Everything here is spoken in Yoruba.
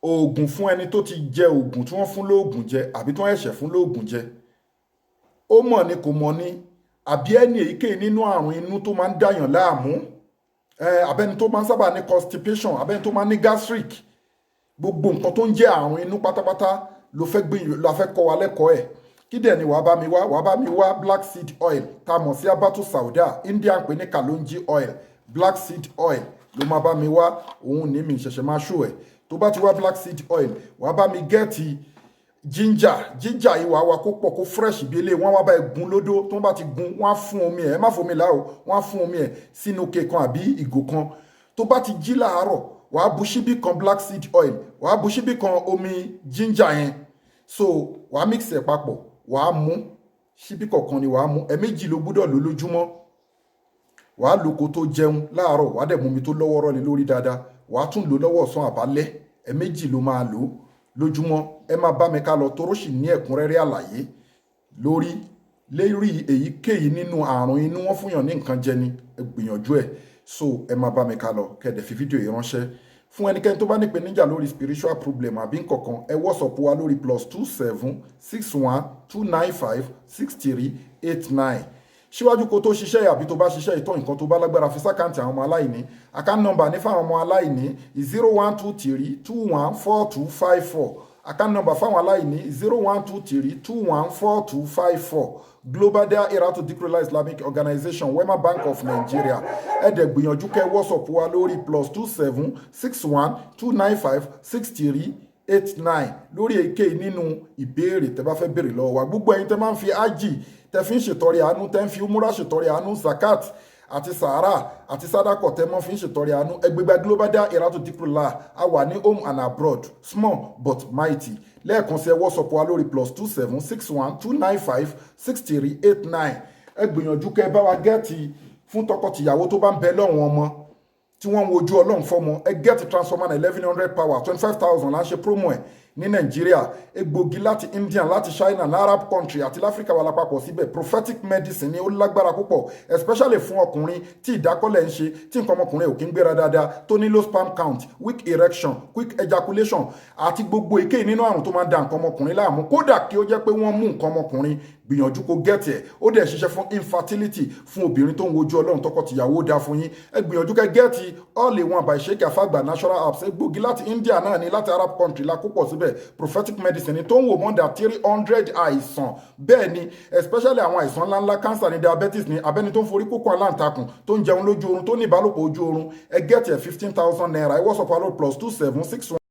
oògùn fún ẹni tó ti jẹ oògùn tí wọ́n fún lóògùn jẹ àbí tí wọ́n ẹ̀ṣẹ̀ fún lóògùn jẹ ó mọ̀ ni kò mọ̀ ni àbí ẹni èyíkéyìí nínú àrùn inú tó máa ń dàyàn láàmú abẹ́ni tó máa ń sábà ní constipation abẹ́ni tó máa ń ní gastric gbogbo nǹkan tó ń jẹ́ àrùn inú pátápátá ló fẹ́ kọ́ wa lẹ́kọ̀ọ́ ẹ̀ kí dẹ̀ ni wàá bá mi wá black seed oil tá a mọ̀ sí abatu sauda India ń pè ní kalonji oil black seed oil ló máa bá mi wá òun ní mi ṣẹ̀ṣẹ̀ máa ṣó ẹ̀ tó bá ti wá black seed oil wàá bá mi gẹ́ẹ̀tì ginger yìí wàá wá kó pọ̀ kó fresh bí eléyìí wọ́n wá bá ẹ gun lódó tó bá ti gun wọ́n á fún omi ẹ̀ ẹ má fomi láàrọ̀ wọ́n á fún omi ẹ̀ sínú ke kan àbí ìgò kan tó bá ti jí láàárọ̀ wàá bu ṣíbí kan black seed oil wàá bu ṣíbí kan omi ginger yẹn so wàá mix ẹ̀ papọ̀ wàá mú ṣíbí kọ̀ọ̀kan ni wàá mú ẹ̀ẹ̀mejì ló gbúdọ̀ lò lójúmọ́ wàá lò kó tó jẹun láàárọ̀ wàá dẹ̀ mú mi tó lọ́wọ́rọ́ lé lórí dáadáa wàá tún lò lọ́wọ́ ọ̀sán àbálẹ́ ẹ̀ẹ̀mejì ló máa lò lójúmọ́ ẹ máa bá mi ká lọ toró sì ní ẹ̀kúnrẹ́rẹ́ àlàyé lórí èyíkéyìí nínú àrùn inú wọn fúnyàn ní nǹkan jẹ ni ẹ gbìyànjú ẹ so ẹ máa bá mi ká lọ kẹ́dẹ̀ fi fídíò yìí ránṣẹ́ fún ẹnikẹ́ni tó bá ní ìpèníjà lórí spiritual problem àbí nǹkankan ẹ WhatsApp wa lórí +2761295638 síwájú kó tó ṣiṣẹ́ àbí tó bá ṣiṣẹ́ ìtọ́ nǹkan tó bá lágbára fi sákàǹtì àwọn ọmọ aláìní account number ní fáwọn ọmọ aláìní 0123214254 account number fáwọn aláìní 0123214254 Global Dahiratu Dhikrlahi Islamic Organization Wema Bank of Nigeria ẹ dẹ̀ gbìyànjú kẹ́ WhatsApp wa lórí +2761295638 lórí èyíkéyìí nínú ìbéèrè tẹ́ bá fẹ́ béèrè lọ́wọ́ wa gbogbo ẹ̀yin tẹ́ máa ń fi ájì tẹ́ fi ń ṣètọrẹ àánú tẹ́ ń fi umura ṣètọrẹ àánú zakat àti sahara àti sadako tẹ́ mọ́ fi ń ṣètọrẹ àánú ẹgbẹgbẹ Global Dahiratu Dhikrlahi a wà ní home and abroad small but mighty lẹ́ẹ̀kan sí ẹ WhatsApp wa lórí +2761295638 ẹ gbìyànjú kẹ́ bá wa gẹ́ẹ̀tì fún tọkọtìyàwó tó bá ń bẹ lọ́wọ́n ọmọ tí wọ́n ń wojú ọlọ́run fọ́mọ ẹ gẹ́ẹ̀tì transformer 1100 power 25,000 là ń ṣe promo ẹ̀ ní nàìjíríà egbògi láti India láti China ní Arab country àti láfíríkà wà lápapọ̀ síbẹ̀ prophetic medicine ni ó lágbára púpọ̀ especially fún ọkùnrin tí ìdákọ́lẹ̀ ń ṣe tí nǹkan ọmọkùnrin ò kí ń gbéra dáadáa tó ní low sperm count weak erection quick ejaculation àti gbogbo èkéyìí nínú àrùn tó máa ń da nǹkan ọmọkùnrin láàmú kódà kí ó jẹ́ pé wọ́n mú nǹkan ọmọkùnrin gbìyànjú kó gẹ́ẹ̀tì ẹ̀ ó dẹ̀ ṣiṣẹ́ fún infertility fún obìnrin tó ń wojú ọlọ́run tọkọtìyàwó dá fún yín ẹ gbìyànjú kẹ́ gẹ́ẹ̀tì all in one by Sheikh Afagba natural apps egbògi láti India náà ní láti Arab country la kópọ̀ síbẹ̀ prophetic medicine tó ń wò more than 300 àìsàn bẹ́ẹ̀ ni especially àwọn àìsàn ńláńlá cancer ní diabetes ní abẹ́ni tó ń forí kókó aláǹtakùn tó ń jẹun lójú oorun tó ní ìbálòpọ̀ ojú oorun ẹ gẹ́ẹ̀tì ẹ̀ 15,000 naira ẹ WhatsApp +2761